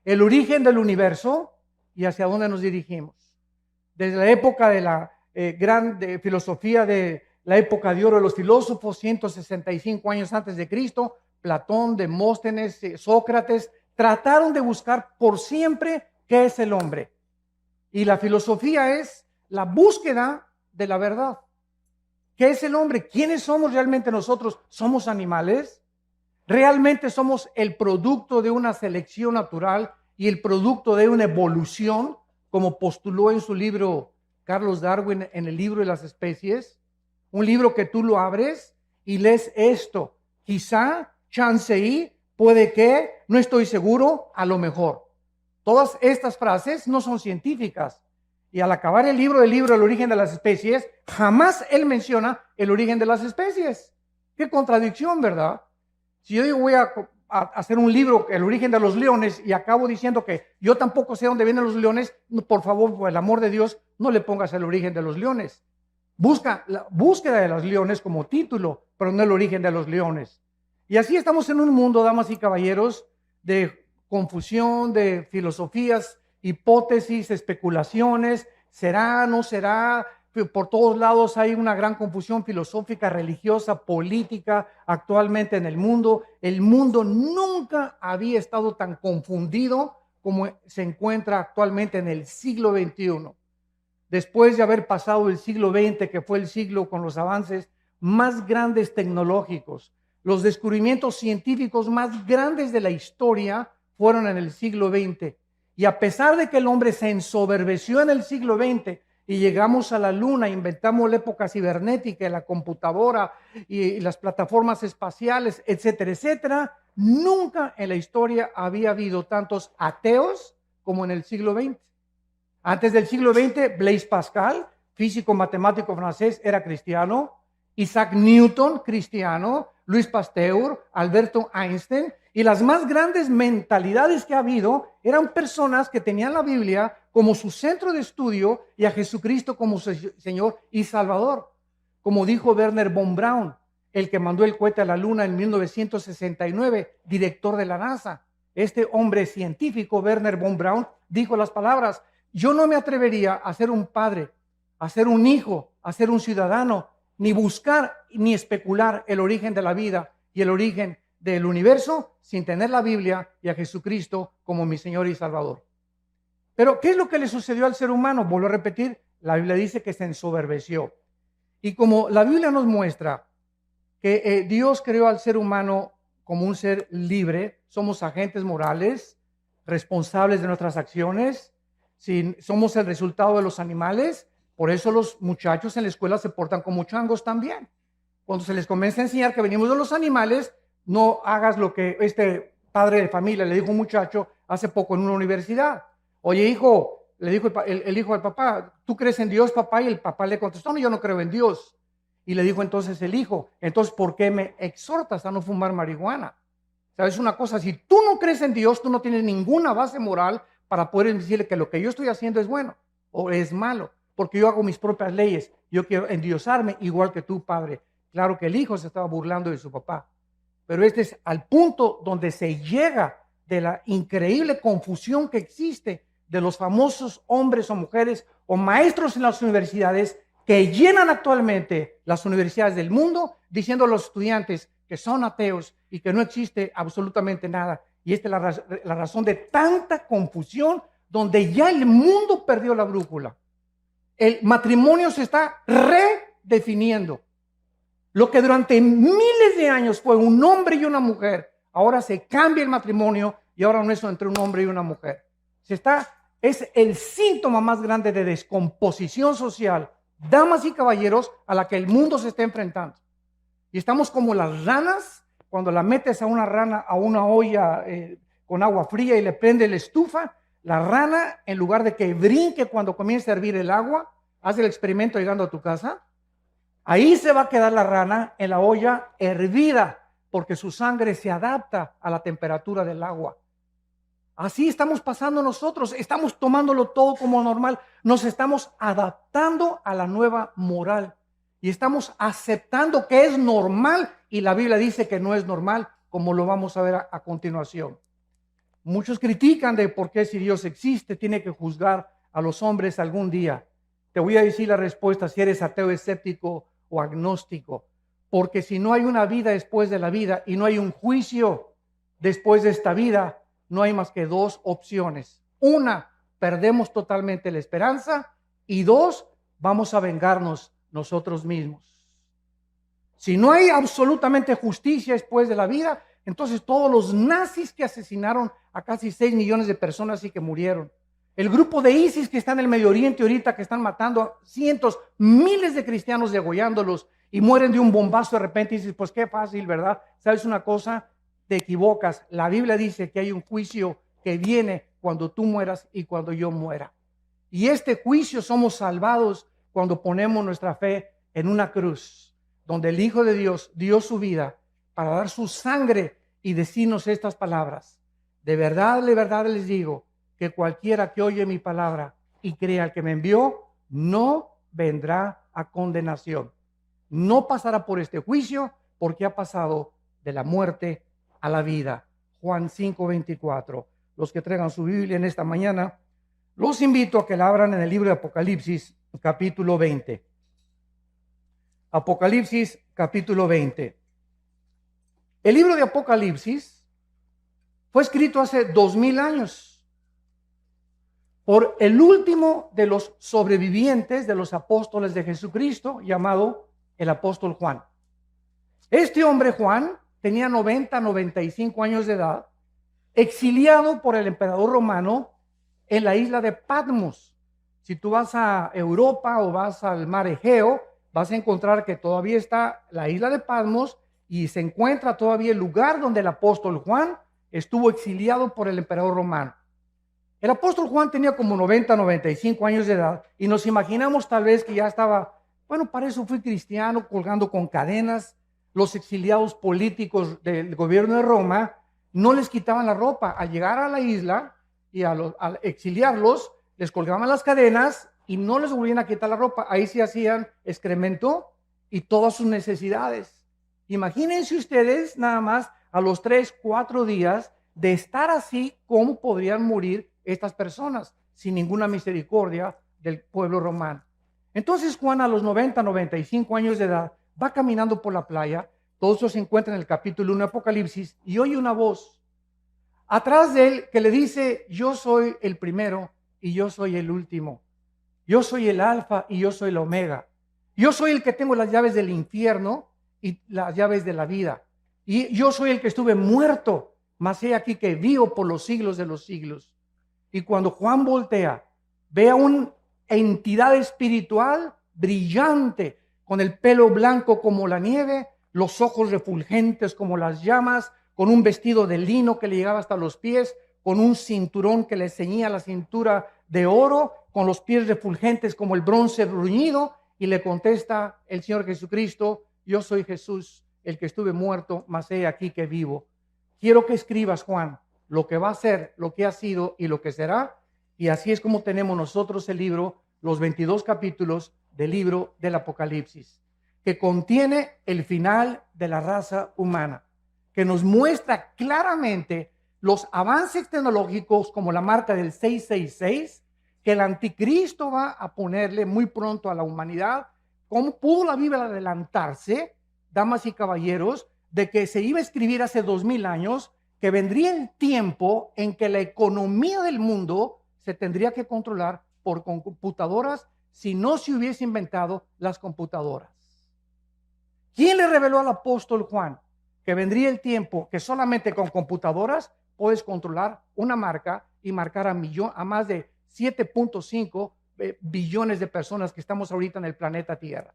el origen del universo y hacia dónde nos dirigimos. Desde la época de la gran filosofía de la época de oro de los filósofos, 165 años antes de Cristo, Platón, Demóstenes, Sócrates, trataron de buscar por siempre qué es el hombre. Y la filosofía es la búsqueda de la verdad. ¿Qué es el hombre? ¿Quiénes somos realmente nosotros? ¿Somos animales? ¿Realmente somos el producto de una selección natural y el producto de una evolución, como postuló en su libro Carlos Darwin en el libro de las especies? Un libro que tú lo abres y lees esto. Quizá, chance y, puede que, no estoy seguro, a lo mejor. Todas estas frases no son científicas. Y al acabar el libro El origen de las especies, jamás él menciona el origen de las especies. Qué contradicción, ¿verdad? Si yo digo voy a hacer un libro, El origen de los leones, y acabo diciendo que yo tampoco sé dónde vienen los leones, por favor, por el amor de Dios, no le pongas el origen de los leones. Busca la búsqueda de los leones como título, pero no el origen de los leones. Y así estamos en un mundo, damas y caballeros, de confusión, de filosofías, hipótesis, especulaciones, será, no será. Por todos lados hay una gran confusión filosófica, religiosa, política actualmente en el mundo. El mundo nunca había estado tan confundido como se encuentra actualmente en el siglo XXI. Después de haber pasado el siglo XX, que fue el siglo con los avances más grandes tecnológicos, los descubrimientos científicos más grandes de la historia fueron en el siglo XX. Y a pesar de que el hombre se ensoberbeció en el siglo XX y llegamos a la luna, inventamos la época cibernética, la computadora y las plataformas espaciales, etcétera, etcétera, nunca en la historia había habido tantos ateos como en el siglo XX. Antes del siglo XX, Blaise Pascal, físico matemático francés, era cristiano. Isaac Newton, cristiano. Louis Pasteur, Alberto Einstein. Y las más grandes mentalidades que ha habido eran personas que tenían la Biblia como su centro de estudio y a Jesucristo como su Señor y Salvador. Como dijo Wernher von Braun, el que mandó el cohete a la luna en 1969, director de la NASA. Este hombre científico, Wernher von Braun, dijo las palabras: yo no me atrevería a ser un padre, a ser un hijo, a ser un ciudadano, ni buscar ni especular el origen de la vida y el origen del universo sin tener la Biblia y a Jesucristo como mi Señor y Salvador. Pero, ¿qué es lo que le sucedió al ser humano? Vuelvo a repetir, la Biblia dice que se ensoberbeció. Y como la Biblia nos muestra que Dios creó al ser humano como un ser libre, somos agentes morales, responsables de nuestras acciones, si somos el resultado de los animales, por eso los muchachos en la escuela se portan como changos también. Cuando se les comienza a enseñar que venimos de los animales, no hagas lo que este padre de familia le dijo a un muchacho hace poco en una universidad. Oye, hijo, le dijo el hijo al papá, ¿tú crees en Dios, papá? Y el papá le contestó, no, yo no creo en Dios. Y le dijo entonces el hijo, entonces, ¿por qué me exhortas a no fumar marihuana? ¿Sabes una cosa? Si tú no crees en Dios, tú no tienes ninguna base moral para poder decirle que lo que yo estoy haciendo es bueno o es malo, porque yo hago mis propias leyes. Yo quiero endiosarme igual que tú, padre. Claro que el hijo se estaba burlando de su papá, pero este es al punto donde se llega de la increíble confusión que existe de los famosos hombres o mujeres o maestros en las universidades que llenan actualmente las universidades del mundo diciendo a los estudiantes que son ateos y que no existe absolutamente nada. Y esta es la razón de tanta confusión, donde ya el mundo perdió la brújula. El matrimonio se está redefiniendo. Lo que durante miles de años fue un hombre y una mujer, ahora se cambia el matrimonio y ahora no es entre un hombre y una mujer. Es el síntoma más grande de descomposición social, damas y caballeros, a la que el mundo se está enfrentando. Y estamos como las ranas, cuando la metes a una rana a una olla con agua fría y le prende la estufa, la rana, en lugar de que brinque cuando comience a hervir el agua, hace el experimento llegando a tu casa, ahí se va a quedar la rana en la olla hervida, porque su sangre se adapta a la temperatura del agua. Así estamos pasando nosotros, estamos tomándolo todo como normal, nos estamos adaptando a la nueva moral y estamos aceptando que es normal y la Biblia dice que no es normal, como lo vamos a ver a continuación. Muchos critican de por qué si Dios existe tiene que juzgar a los hombres algún día. Te voy a decir la respuesta si eres ateo, escéptico o agnóstico. Porque si no hay una vida después de la vida y no hay un juicio después de esta vida, no hay más que dos opciones. Una, perdemos totalmente la esperanza, y dos, vamos a vengarnos nosotros mismos. Si no hay absolutamente justicia después de la vida, entonces todos los nazis que asesinaron a casi 6 millones de personas y que murieron, el grupo de ISIS que está en el Medio Oriente ahorita, que están matando a cientos, miles de cristianos, degollándolos, y mueren de un bombazo de repente, y dices, pues qué fácil, ¿verdad? ¿Sabes una cosa? Te equivocas. La Biblia dice que hay un juicio que viene cuando tú mueras y cuando yo muera. Y este juicio somos salvados cuando ponemos nuestra fe en una cruz, donde el Hijo de Dios dio su vida para dar su sangre y decirnos estas palabras. De verdad les digo que cualquiera que oye mi palabra y crea al que me envió, no vendrá a condenación. No pasará por este juicio porque ha pasado de la muerte a la vida. Juan 5:24. Los que traigan su Biblia en esta mañana, los invito a que la abran en el libro de Apocalipsis, capítulo 20. Apocalipsis, capítulo 20. El libro de Apocalipsis fue escrito hace 2000 años por el último de los sobrevivientes de los apóstoles de Jesucristo, llamado el apóstol Juan. Este hombre Juan tenía 95 años de edad, exiliado por el emperador romano en la isla de Patmos. Si tú vas a Europa o vas al mar Egeo, vas a encontrar que todavía está la isla de Patmos y se encuentra todavía el lugar donde el apóstol Juan estuvo exiliado por el emperador romano. El apóstol Juan tenía como 95 años de edad y nos imaginamos tal vez que ya estaba, bueno, para eso fui cristiano, colgando con cadenas. Los exiliados políticos del gobierno de Roma no les quitaban la ropa. Al llegar a la isla y al exiliarlos, les colgaban las cadenas y no les volvían a quitar la ropa. Ahí se hacían excremento y todas sus necesidades. Imagínense ustedes nada más a los 3, 4 días de estar así, cómo podrían morir estas personas sin ninguna misericordia del pueblo romano. Entonces Juan a los 95 años de edad va caminando por la playa. Todo eso se encuentra en el capítulo 1 de Apocalipsis y oye una voz atrás de él que le dice: yo soy el primero y yo soy el último. Yo soy el alfa y yo soy el omega. Yo soy el que tengo las llaves del infierno y las llaves de la vida. Y yo soy el que estuve muerto, mas he aquí que vivo por los siglos de los siglos. Y cuando Juan voltea, ve a una entidad espiritual brillante, con el pelo blanco como la nieve, los ojos refulgentes como las llamas, con un vestido de lino que le llegaba hasta los pies, con un cinturón que le ceñía la cintura de oro, con los pies refulgentes como el bronce bruñido, y le contesta el Señor Jesucristo: yo soy Jesús, el que estuve muerto, mas he aquí que vivo. Quiero que escribas, Juan, lo que va a ser, lo que ha sido y lo que será. Y así es como tenemos nosotros el libro, los 22 capítulos del libro del Apocalipsis, que contiene el final de la raza humana, que nos muestra claramente los avances tecnológicos como la marca del 666, que el anticristo va a ponerle muy pronto a la humanidad. ¿Cómo pudo la Biblia adelantarse, damas y caballeros, de que se iba a escribir hace 2000 años, que vendría el tiempo en que la economía del mundo se tendría que controlar por computadoras si no se hubiese inventado las computadoras? ¿Quién le reveló al apóstol Juan que vendría el tiempo que solamente con computadoras puedes controlar una marca y marcar a más de 7.5 billones de personas que estamos ahorita en el planeta Tierra?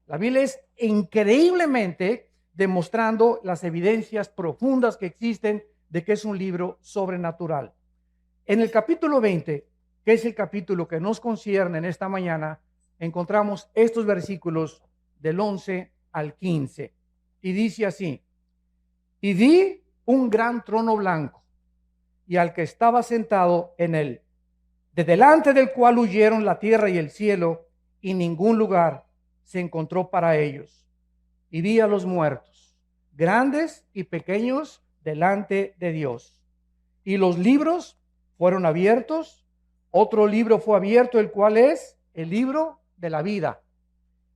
La Biblia es increíblemente demostrando las evidencias profundas que existen de que es un libro sobrenatural. En el capítulo 20, que es el capítulo que nos concierne en esta mañana, encontramos estos versículos del 11 al 15. Y dice así: y vi un gran trono blanco y al que estaba sentado en él, de delante del cual huyeron la tierra y el cielo, y ningún lugar se encontró para ellos. Y vi a los muertos, grandes y pequeños, delante de Dios. Y los libros fueron abiertos. Otro libro fue abierto, el cual es el libro de la vida.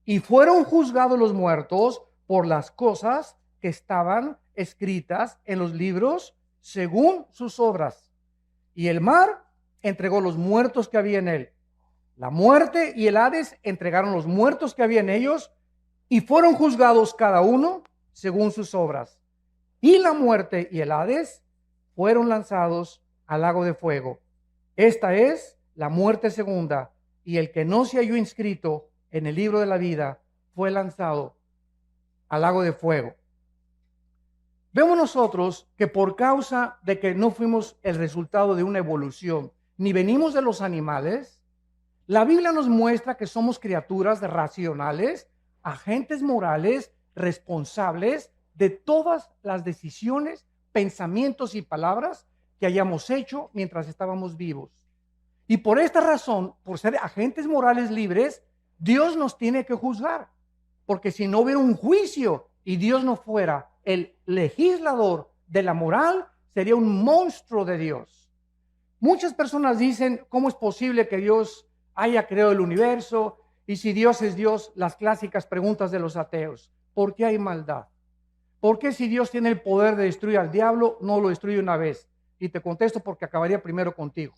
Y fueron juzgados los muertos por las cosas que estaban escritas en los libros según sus obras. Y el mar entregó los muertos que había en él. La muerte y el Hades entregaron los muertos que había en ellos y fueron juzgados cada uno según sus obras. Y la muerte y el Hades fueron lanzados al lago de fuego. Esta es la muerte segunda, y el que no se halló inscrito en el libro de la vida fue lanzado al lago de fuego. Vemos nosotros que por causa de que no fuimos el resultado de una evolución, ni venimos de los animales, la Biblia nos muestra que somos criaturas racionales, agentes morales, responsables de todas las decisiones, pensamientos y palabras que hayamos hecho mientras estábamos vivos. Y por esta razón, por ser agentes morales libres, Dios nos tiene que juzgar. Porque si no hubiera un juicio y Dios no fuera el legislador de la moral, sería un monstruo de Dios. Muchas personas dicen, ¿cómo es posible que Dios haya creado el universo? Y si Dios es Dios, las clásicas preguntas de los ateos. ¿Por qué hay maldad? ¿Por qué si Dios tiene el poder de destruir al diablo, no lo destruye una vez? Y te contesto porque acabaría primero contigo.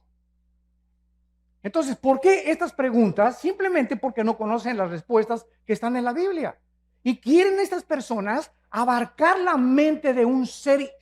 Entonces, ¿por qué estas preguntas? Simplemente porque no conocen las respuestas que están en la Biblia. Y quieren estas personas abarcar la mente de un ser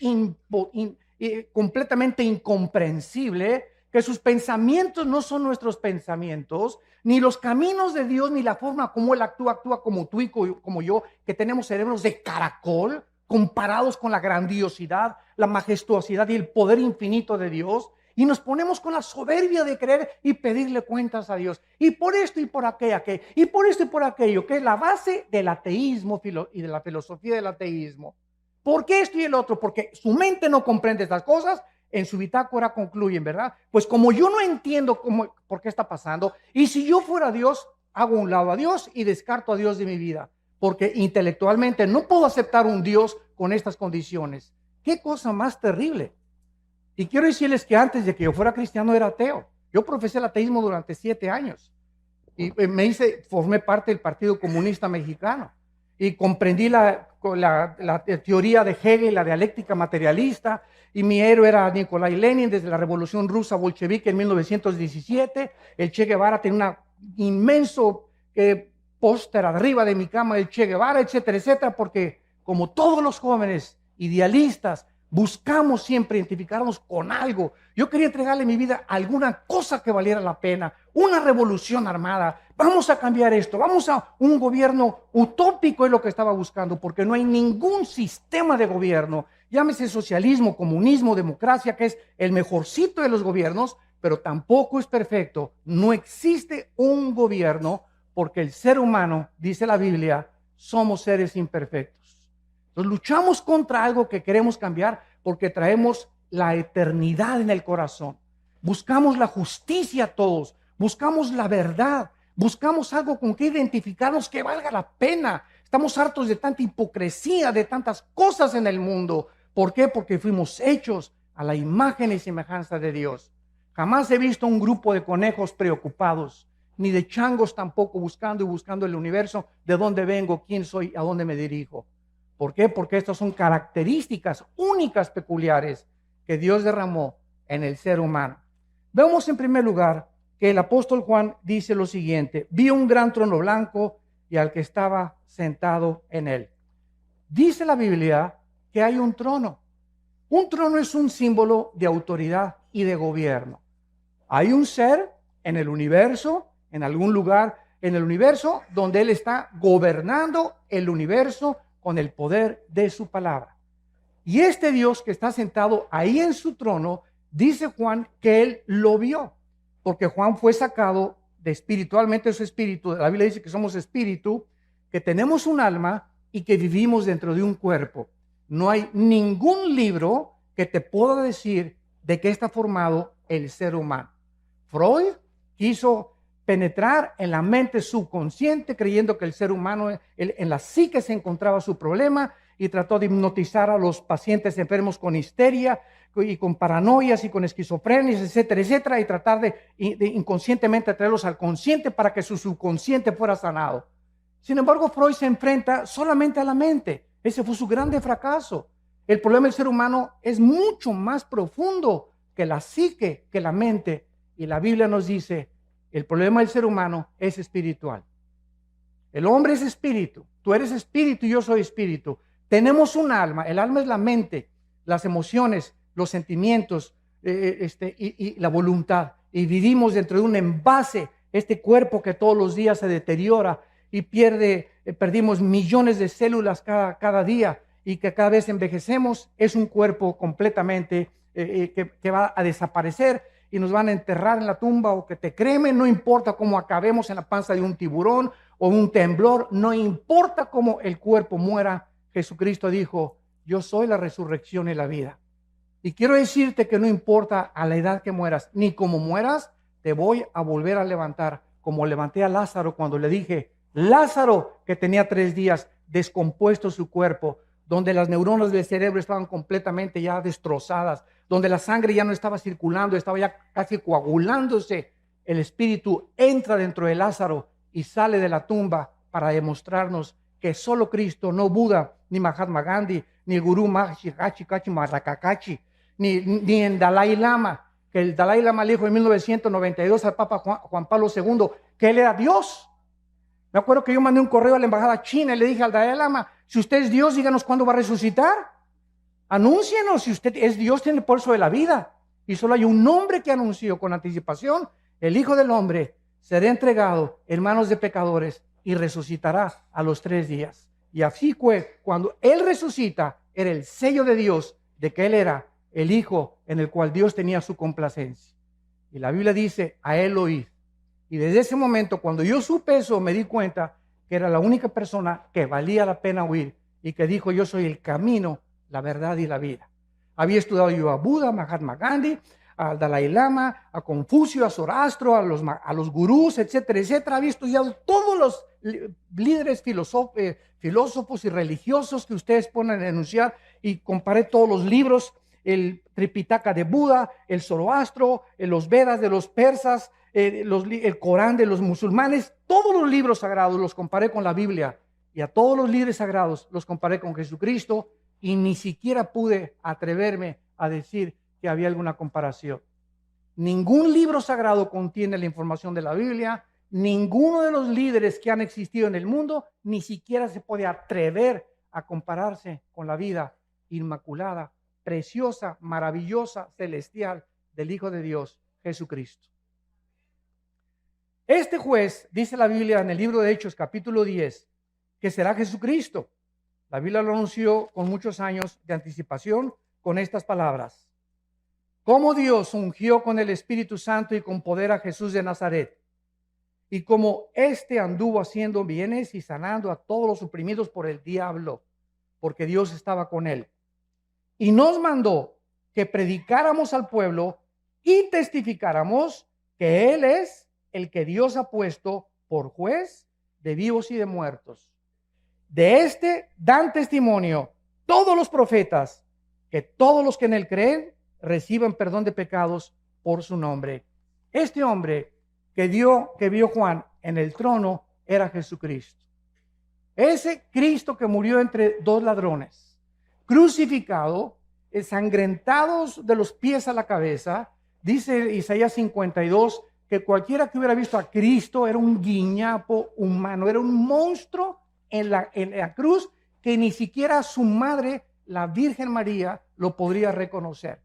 completamente incomprensible, que sus pensamientos no son nuestros pensamientos, ni los caminos de Dios, ni la forma como Él actúa como tú y como yo, que tenemos cerebros de caracol, comparados con la grandiosidad, la majestuosidad y el poder infinito de Dios. Y nos ponemos con la soberbia de creer y pedirle cuentas a Dios. Y por esto y por aquello, y por esto y por aquello, que es la base del ateísmo y de la filosofía del ateísmo. ¿Por qué esto y el otro? Porque su mente no comprende estas cosas. En su bitácora concluyen, ¿verdad? Pues como yo no entiendo por qué está pasando, y si yo fuera Dios, hago a un lado a Dios y descarto a Dios de mi vida. Porque intelectualmente no puedo aceptar un Dios con estas condiciones. ¿Qué cosa más terrible? Y quiero decirles que antes de que yo fuera cristiano era ateo. Yo profesé el ateísmo durante 7 años. Y formé parte del Partido Comunista Mexicano. Y comprendí la teoría de Hegel, la dialéctica materialista. Y mi héroe era Nikolai Lenin desde la Revolución Rusa Bolchevique en 1917. El Che Guevara tenía un inmenso póster arriba de mi cama del Che Guevara, etcétera, etcétera. Porque como todos los jóvenes idealistas, buscamos siempre identificarnos con algo. Yo quería entregarle mi vida a alguna cosa que valiera la pena, una revolución armada. Vamos a cambiar esto, vamos a un gobierno utópico, es lo que estaba buscando, porque no hay ningún sistema de gobierno, llámese socialismo, comunismo, democracia, que es el mejorcito de los gobiernos, pero tampoco es perfecto. No existe un gobierno porque el ser humano, dice la Biblia, somos seres imperfectos. Entonces luchamos contra algo que queremos cambiar porque traemos la eternidad en el corazón. Buscamos la justicia todos, buscamos la verdad, buscamos algo con que identificarnos que valga la pena. Estamos hartos de tanta hipocresía, de tantas cosas en el mundo. ¿Por qué? Porque fuimos hechos a la imagen y semejanza de Dios. Jamás he visto un grupo de conejos preocupados, ni de changos tampoco buscando el universo, de dónde vengo, quién soy, a dónde me dirijo. ¿Por qué? Porque estas son características únicas, peculiares, que Dios derramó en el ser humano. Vemos en primer lugar que el apóstol Juan dice lo siguiente: vi un gran trono blanco y al que estaba sentado en él. Dice la Biblia que hay un trono. Un trono es un símbolo de autoridad y de gobierno. Hay un ser en el universo, en algún lugar en el universo, donde Él está gobernando el universo con el poder de su palabra. Y este Dios que está sentado ahí en su trono, dice Juan que Él lo vio, porque Juan fue sacado de espiritualmente su espíritu. La Biblia dice que somos espíritu, que tenemos un alma y que vivimos dentro de un cuerpo. No hay ningún libro que te pueda decir de qué está formado el ser humano. Freud quiso penetrar en la mente subconsciente creyendo que el ser humano, en la psique se encontraba su problema, y trató de hipnotizar a los pacientes enfermos con histeria y con paranoias y con esquizofrenias, etcétera, etcétera, y tratar de inconscientemente traerlos al consciente para que su subconsciente fuera sanado. Sin embargo, Freud se enfrenta solamente a la mente. Ese fue su grande fracaso. El problema del ser humano es mucho más profundo que la psique, que la mente. Y la Biblia nos dice, el problema del ser humano es espiritual. El hombre es espíritu. Tú eres espíritu y yo soy espíritu. Tenemos un alma. El alma es la mente, las emociones, los sentimientos y la voluntad. Y vivimos dentro de un envase, este cuerpo que todos los días se deteriora y perdimos millones de células cada día, y que cada vez envejecemos. Es un cuerpo completamente que va a desaparecer y nos van a enterrar en la tumba, o que te cremen. No importa cómo acabemos en la panza de un tiburón o un temblor, no importa cómo el cuerpo muera. Jesucristo dijo, yo soy la resurrección y la vida. Y quiero decirte que no importa a la edad que mueras, ni cómo mueras, te voy a volver a levantar, como levanté a Lázaro cuando le dije, Lázaro, que tenía 3 días descompuesto su cuerpo, donde las neuronas del cerebro estaban completamente ya destrozadas, donde la sangre ya no estaba circulando, estaba ya casi coagulándose. El espíritu entra dentro de Lázaro y sale de la tumba para demostrarnos que solo Cristo, no Buda, ni Mahatma Gandhi, ni el gurú Maharishi Kachi Marakakachi, ni el Dalai Lama, que el Dalai Lama le dijo en 1992 al Papa Juan Pablo II que él era Dios. Me acuerdo que yo mandé un correo a la embajada china y le dije al Dalai Lama, si usted es Dios, díganos cuándo va a resucitar. Anúncienos, si usted es Dios, tiene el pulso de la vida. Y solo hay un nombre que anunció con anticipación, el Hijo del Hombre será entregado en manos de pecadores y resucitará a los 3 días. Y así fue, cuando Él resucita, era el sello de Dios de que Él era el Hijo en el cual Dios tenía su complacencia. Y la Biblia dice, a Él oíd. Y desde ese momento, cuando yo supe eso, me di cuenta que era la única persona que valía la pena oír, y que dijo, yo soy el camino, la verdad y la vida. Había estudiado yo a Buda, a Mahatma Gandhi, al Dalai Lama, a Confucio, a Zoroastro, a los gurús, etcétera, etcétera. Había estudiado todos los líderes filósofos y religiosos que ustedes ponen a enunciar, y comparé todos los libros, el Tripitaka de Buda, el Zoroastro, los Vedas de los persas, el Corán de los musulmanes, todos los libros sagrados los comparé con la Biblia, y a todos los líderes sagrados los comparé con Jesucristo, y ni siquiera pude atreverme a decir que había alguna comparación. Ningún libro sagrado contiene la información de la Biblia. Ninguno de los líderes que han existido en el mundo ni siquiera se puede atrever a compararse con la vida inmaculada, preciosa, maravillosa, celestial del Hijo de Dios, Jesucristo. Este juez, dice la Biblia en el libro de Hechos, capítulo 10, que será Jesucristo. La Biblia lo anunció con muchos años de anticipación con estas palabras. Como Dios ungió con el Espíritu Santo y con poder a Jesús de Nazaret, y como éste anduvo haciendo bienes y sanando a todos los oprimidos por el diablo, porque Dios estaba con él. Y nos mandó que predicáramos al pueblo y testificáramos que Él es el que Dios ha puesto por juez de vivos y de muertos. De este dan testimonio todos los profetas, que todos los que en Él creen reciban perdón de pecados por su nombre. Este hombre que vio Juan en el trono era Jesucristo. Ese Cristo que murió entre 2 ladrones, crucificado, ensangrentados de los pies a la cabeza. Dice Isaías 52 que cualquiera que hubiera visto a Cristo era un guiñapo humano, era un monstruo en la cruz, que ni siquiera su madre, la Virgen María, lo podría reconocer.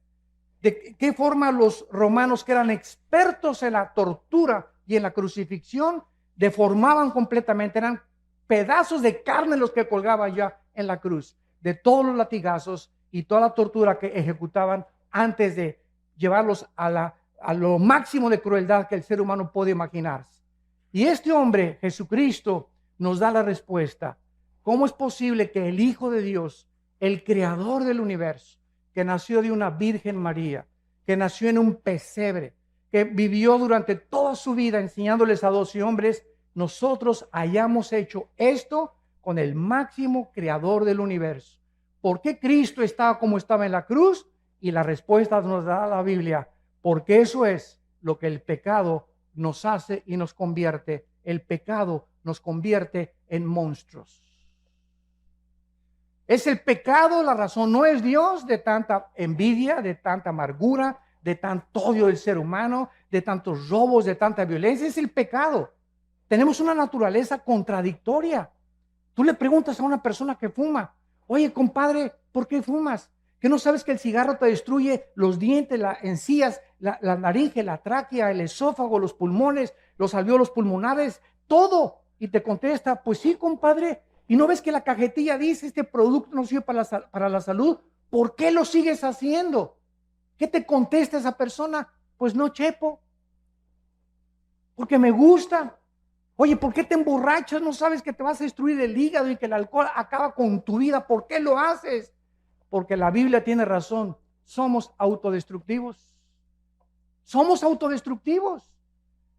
¿De qué forma los romanos, que eran expertos en la tortura y en la crucifixión, deformaban completamente? Eran pedazos de carne los que colgaban ya en la cruz, de todos los latigazos y toda la tortura que ejecutaban antes de llevarlos a lo máximo de crueldad que el ser humano puede imaginarse. Y este hombre, Jesucristo, nos da la respuesta. ¿Cómo es posible que el Hijo de Dios, el creador del universo, que nació de una Virgen María, que nació en un pesebre, que vivió durante toda su vida enseñándoles a 12 hombres, nosotros hayamos hecho esto con el máximo creador del universo, ¿por qué Cristo estaba como estaba en la cruz? Y la respuesta nos da la Biblia, porque eso es lo que el pecado nos hace y nos convierte. El pecado nos convierte en monstruos. Es el pecado la razón, no es Dios de tanta envidia, de tanta amargura, de tanto odio del ser humano, de tantos robos, de tanta violencia. Es el pecado. Tenemos una naturaleza contradictoria. Tú le preguntas a una persona que fuma, oye, compadre, ¿por qué fumas? ¿Que no sabes que el cigarro te destruye los dientes, las encías, la laringe, la tráquea, el esófago, los pulmones, los alvéolos pulmonares, todo? Y te contesta, pues sí, compadre. ¿Y no ves que la cajetilla dice, este producto no sirve para la salud? ¿Por qué lo sigues haciendo? ¿Qué te contesta esa persona? Pues no, chepo, porque me gusta. Oye, ¿por qué te emborrachas? ¿No sabes que te vas a destruir el hígado y que el alcohol acaba con tu vida? ¿Por qué lo haces? Porque la Biblia tiene razón. Somos autodestructivos. Somos autodestructivos.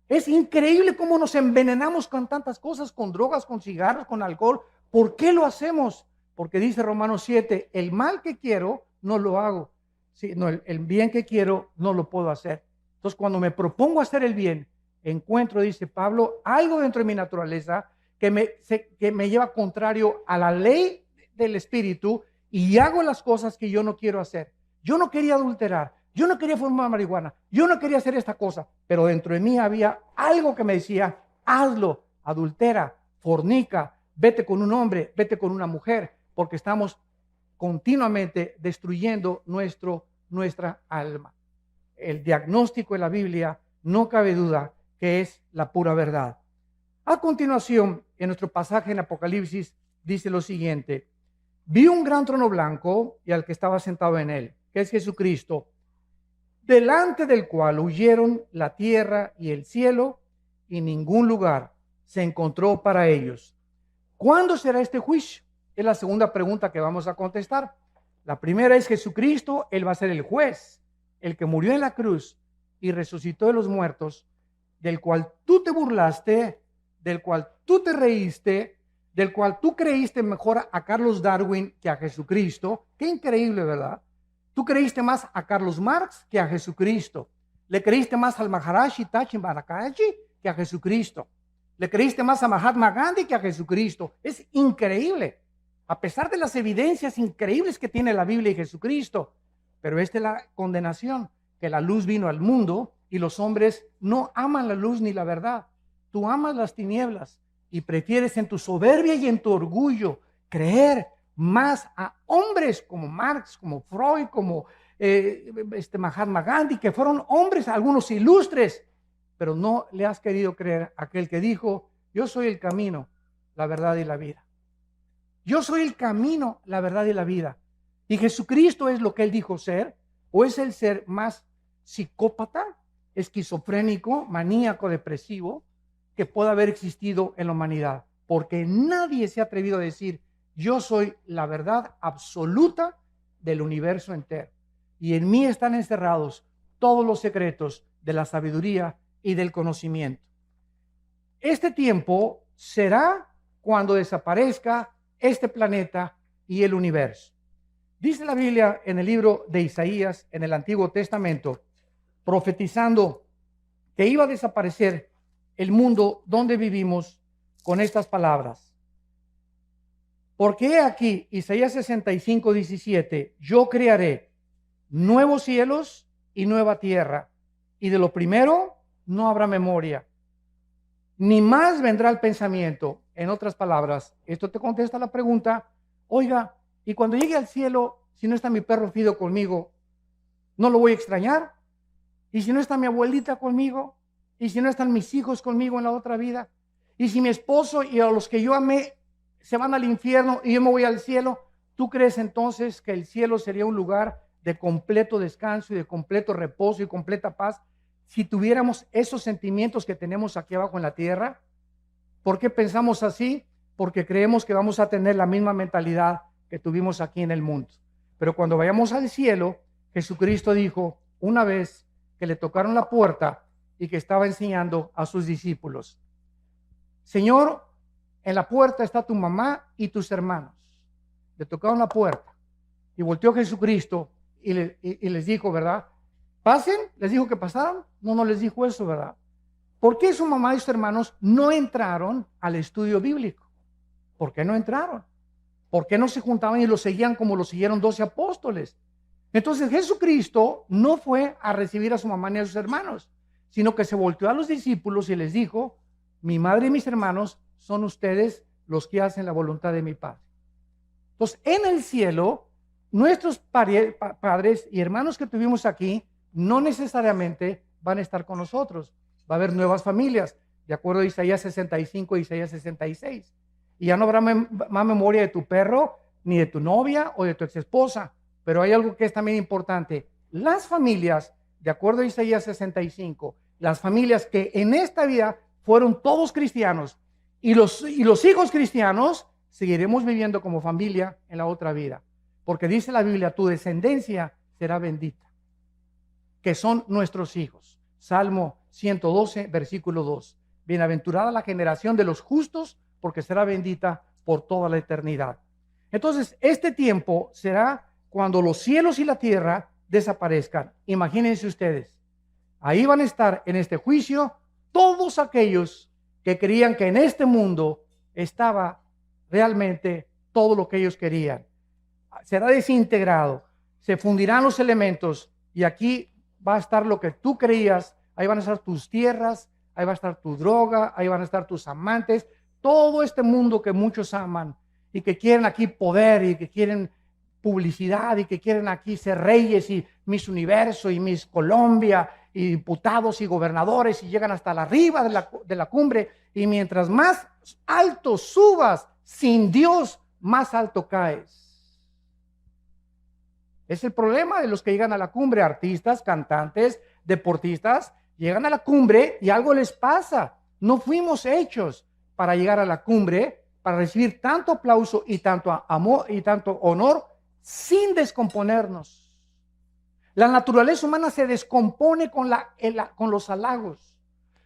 Es increíble cómo nos envenenamos con tantas cosas, con drogas, con cigarros, con alcohol. ¿Por qué lo hacemos? Porque dice Romanos 7, el mal que quiero no lo hago. Sí, no, el bien que quiero no lo puedo hacer. Entonces, cuando me propongo hacer el bien, encuentro, dice Pablo, algo dentro de mi naturaleza que me lleva contrario a la ley del Espíritu y hago las cosas que yo no quiero hacer. Yo no quería adulterar, yo no quería fumar marihuana, yo no quería hacer esta cosa, pero dentro de mí había algo que me decía, hazlo, adultera, fornica, vete con un hombre, vete con una mujer, porque estamos continuamente destruyendo nuestra alma. El diagnóstico de la Biblia, no cabe duda que es la pura verdad. A continuación, en nuestro pasaje en Apocalipsis, dice lo siguiente: vi un gran trono blanco y al que estaba sentado en él, que es Jesucristo, delante del cual huyeron la tierra y el cielo, y ningún lugar se encontró para ellos. ¿Cuándo será este juicio? Es la segunda pregunta que vamos a contestar. La primera es Jesucristo, Él va a ser el juez, el que murió en la cruz y resucitó de los muertos, del cual tú te burlaste, del cual tú te reíste, del cual tú creíste mejor a Carlos Darwin que a Jesucristo. Qué increíble, ¿verdad? Tú creíste más a Carlos Marx que a Jesucristo. Le creíste más al Maharaji Tachi Marakaji que a Jesucristo. Le creíste más a Mahatma Gandhi que a Jesucristo. Es increíble, a pesar de las evidencias increíbles que tiene la Biblia y Jesucristo. Pero esta es la condenación, que la luz vino al mundo y los hombres no aman la luz ni la verdad. Tú amas las tinieblas y prefieres en tu soberbia y en tu orgullo creer más a hombres como Marx, como Freud, como Mahatma Gandhi, que fueron hombres, algunos ilustres, pero no le has querido creer a aquel que dijo, yo soy el camino, la verdad y la vida. Yo soy el camino, la verdad y la vida. Y Jesucristo es lo que él dijo ser, o es el ser más psicópata, esquizofrénico, maníaco, depresivo, que pueda haber existido en la humanidad. Porque nadie se ha atrevido a decir, yo soy la verdad absoluta del universo entero. Y en mí están encerrados todos los secretos de la sabiduría y del conocimiento. Este tiempo será cuando desaparezca este planeta y el universo. Dice la Biblia en el libro de Isaías, en el Antiguo Testamento, profetizando que iba a desaparecer el mundo donde vivimos con estas palabras. Porque he aquí, Isaías 65, 17, yo crearé nuevos cielos y nueva tierra, y de lo primero no habrá memoria, ni más vendrá el pensamiento. En otras palabras, esto te contesta la pregunta, oiga, y cuando llegue al cielo, si no está mi perro Fido conmigo, ¿no lo voy a extrañar? ¿Y si no está mi abuelita conmigo? ¿Y si no están mis hijos conmigo en la otra vida? ¿Y si mi esposo y a los que yo amé se van al infierno y yo me voy al cielo? ¿Tú crees entonces que el cielo sería un lugar de completo descanso y de completo reposo y completa paz si tuviéramos esos sentimientos que tenemos aquí abajo en la tierra? ¿Por qué pensamos así? Porque creemos que vamos a tener la misma mentalidad que tuvimos aquí en el mundo. Pero cuando vayamos al cielo, Jesucristo dijo una vez que le tocaron la puerta y que estaba enseñando a sus discípulos, Señor, en la puerta está tu mamá y tus hermanos. Le tocaron la puerta. Y volteó Jesucristo y les dijo, ¿verdad? Pasen, les dijo que pasaran. No, no les dijo eso, ¿verdad? ¿Por qué su mamá y sus hermanos no entraron al estudio bíblico? ¿Por qué no entraron? ¿Por qué no se juntaban y lo seguían como lo siguieron 12 apóstoles? Entonces Jesucristo no fue a recibir a su mamá ni a sus hermanos, sino que se volteó a los discípulos y les dijo, mi madre y mis hermanos son ustedes los que hacen la voluntad de mi Padre. Entonces, en el cielo, nuestros padres y hermanos que tuvimos aquí no necesariamente van a estar con nosotros. Va a haber nuevas familias, de acuerdo a Isaías 65 y Isaías 66. Y ya no habrá más memoria de tu perro, ni de tu novia o de tu exesposa. Pero hay algo que es también importante. Las familias, de acuerdo a Isaías 65, las familias que en esta vida fueron todos cristianos y los hijos cristianos, seguiremos viviendo como familia en la otra vida. Porque dice la Biblia, tu descendencia será bendita, que son nuestros hijos. Salmo 112, versículo 2. Bienaventurada la generación de los justos, porque será bendita por toda la eternidad. Entonces, este tiempo será cuando los cielos y la tierra desaparezcan. Imagínense ustedes, ahí van a estar en este juicio todos aquellos que creían que en este mundo estaba realmente todo lo que ellos querían. Será desintegrado, se fundirán los elementos y aquí va a estar lo que tú creías. Ahí van a estar tus tierras, ahí va a estar tu droga, ahí van a estar tus amantes, todo este mundo que muchos aman y que quieren aquí poder y que quieren publicidad y que quieren aquí ser reyes y Miss Universo y Miss Colombia y diputados y gobernadores y llegan hasta la arriba de la cumbre, y mientras más alto subas sin Dios, más alto caes. Es el problema de los que llegan a la cumbre, artistas, cantantes, deportistas, llegan a la cumbre y algo les pasa. No fuimos hechos para llegar a la cumbre, para recibir tanto aplauso y tanto amor y tanto honor sin descomponernos. La naturaleza humana se descompone con los halagos,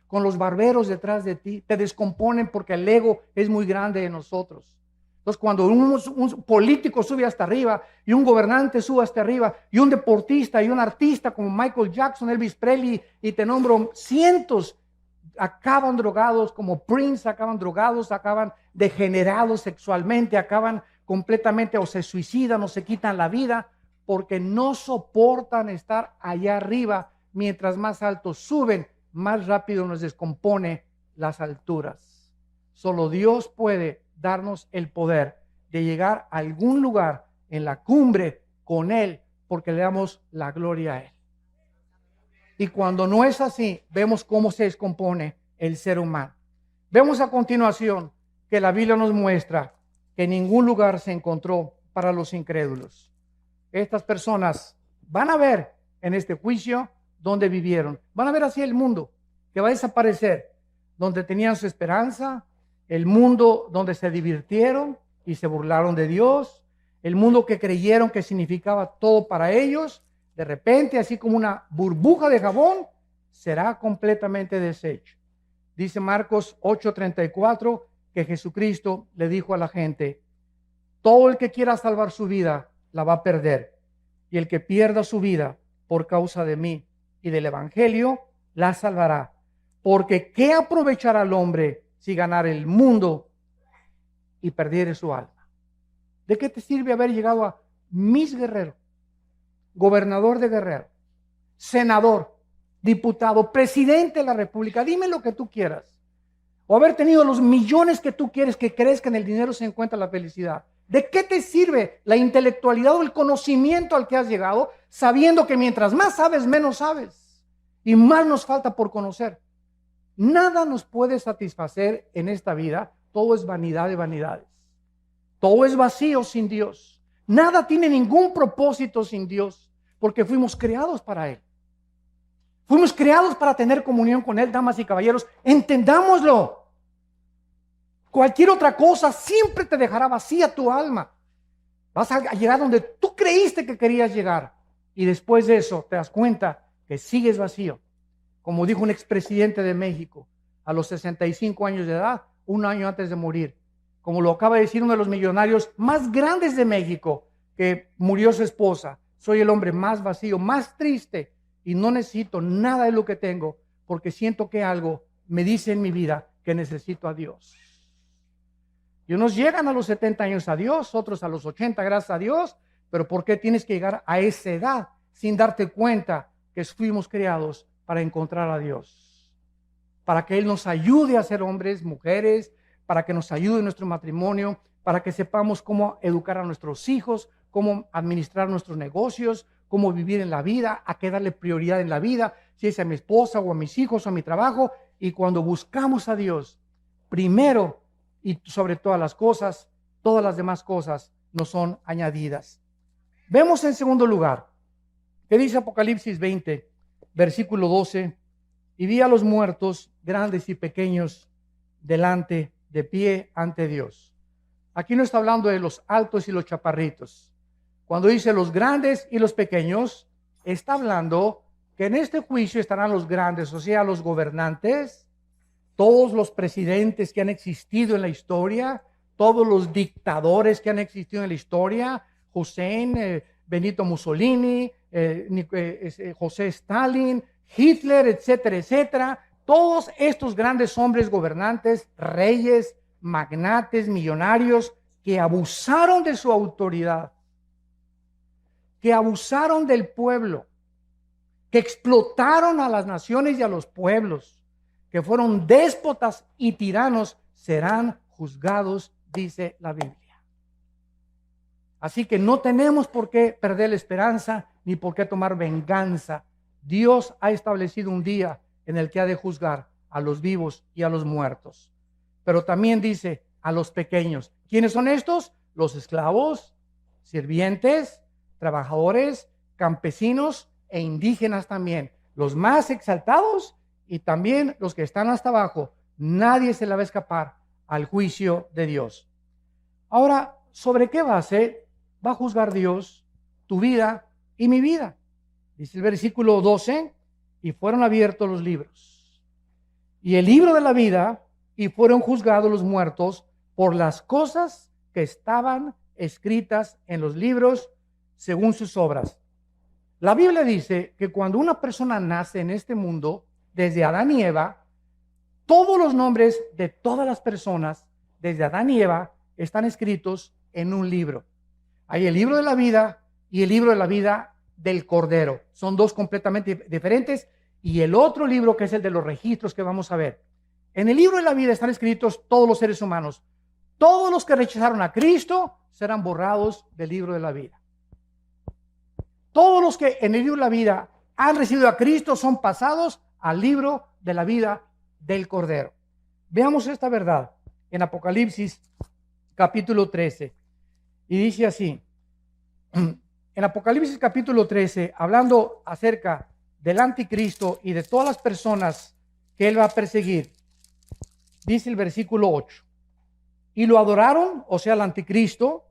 con los barberos detrás de ti. Te descomponen porque el ego es muy grande de nosotros. Entonces, cuando un político sube hasta arriba y un gobernante sube hasta arriba y un deportista y un artista como Michael Jackson, Elvis Presley y te nombro cientos, acaban drogados, como Prince, acaban drogados, acaban degenerados sexualmente, acaban completamente o se suicidan o se quitan la vida porque no soportan estar allá arriba. Mientras más altos suben, más rápido nos descompone las alturas. Solo Dios puede darnos el poder de llegar a algún lugar en la cumbre con Él, porque le damos la gloria a Él. Y cuando no es así, vemos cómo se descompone el ser humano. Vemos a continuación que la Biblia nos muestra que ningún lugar se encontró para los incrédulos. Estas personas van a ver en este juicio donde vivieron. Van a ver así el mundo que va a desaparecer, donde tenían su esperanza, el mundo donde se divirtieron y se burlaron de Dios, el mundo que creyeron que significaba todo para ellos. De repente, así como una burbuja de jabón, será completamente deshecho. Dice Marcos 8:34 que Jesucristo le dijo a la gente: todo el que quiera salvar su vida la va a perder, y el que pierda su vida por causa de mí y del evangelio la salvará. Porque ¿qué aprovechará el hombre si ganara el mundo y perdiere su alma? ¿De qué te sirve haber llegado a Miss Guerrero, gobernador de Guerrero, senador, diputado, presidente de la República? Dime lo que tú quieras. O haber tenido los millones que tú quieres, que crees que en el dinero se encuentra la felicidad. ¿De qué te sirve la intelectualidad o el conocimiento al que has llegado, sabiendo que mientras más sabes, menos sabes y más nos falta por conocer? Nada nos puede satisfacer en esta vida. Todo es vanidad de vanidades. Todo es vacío sin Dios. Nada tiene ningún propósito sin Dios, porque fuimos creados para Él. Fuimos creados para tener comunión con Él, damas y caballeros. Entendámoslo. Cualquier otra cosa siempre te dejará vacía tu alma. Vas a llegar donde tú creíste que querías llegar. Y después de eso te das cuenta que sigues vacío. Como dijo un expresidente de México, a los 65 años de edad, un año antes de morir. Como lo acaba de decir uno de los millonarios más grandes de México, que murió su esposa. Soy el hombre más vacío, más triste y no necesito nada de lo que tengo porque siento que algo me dice en mi vida que necesito a Dios. Y unos llegan a los 70 años a Dios, otros a los 80, gracias a Dios, pero ¿por qué tienes que llegar a esa edad sin darte cuenta que fuimos creados para encontrar a Dios? Para que Él nos ayude a ser hombres, mujeres, para que nos ayude en nuestro matrimonio, para que sepamos cómo educar a nuestros hijos, cómo administrar nuestros negocios, cómo vivir en la vida, a qué darle prioridad en la vida, si es a mi esposa o a mis hijos o a mi trabajo. Y cuando buscamos a Dios, primero y sobre todas las cosas, todas las demás cosas nos son añadidas. Vemos en segundo lugar, que dice Apocalipsis 20, versículo 12, y vi a los muertos, grandes y pequeños, delante, de pie ante Dios. Aquí no está hablando de los altos y los chaparritos. Cuando dice los grandes y los pequeños, está hablando que en este juicio estarán los grandes, o sea, los gobernantes, todos los presidentes que han existido en la historia, todos los dictadores que han existido en la historia, Hussein, Benito Mussolini, José Stalin, Hitler, etcétera, etcétera. Todos estos grandes hombres gobernantes, reyes, magnates, millonarios, que abusaron de su autoridad, que abusaron del pueblo, que explotaron a las naciones y a los pueblos, que fueron déspotas y tiranos, serán juzgados, dice la Biblia. Así que no tenemos por qué perder la esperanza ni por qué tomar venganza. Dios ha establecido un día en el que ha de juzgar a los vivos y a los muertos. Pero también dice a los pequeños. ¿Quiénes son estos? Los esclavos, sirvientes, trabajadores, campesinos e indígenas también. Los más exaltados y también los que están hasta abajo. Nadie se le va a escapar al juicio de Dios. Ahora, ¿sobre qué base va a juzgar Dios tu vida y mi vida? Dice el versículo 12, y fueron abiertos los libros. Y el libro de la vida, y fueron juzgados los muertos por las cosas que estaban escritas en los libros según sus obras. La Biblia dice que cuando una persona nace en este mundo, desde Adán y Eva, todos los nombres de todas las personas, desde Adán y Eva, están escritos en un libro. Hay el libro de la vida y el libro de la vida del Cordero. Son dos completamente diferentes. Y el otro libro, que es el de los registros, que vamos a ver. En el libro de la vida están escritos todos los seres humanos. Todos los que rechazaron a Cristo serán borrados del libro de la vida. Todos los que en el libro de la vida han recibido a Cristo son pasados al libro de la vida del Cordero. Veamos esta verdad en Apocalipsis capítulo 13. Y dice así, en Apocalipsis capítulo 13, hablando acerca del anticristo y de todas las personas que él va a perseguir, dice el versículo 8, y lo adoraron, o sea, el anticristo,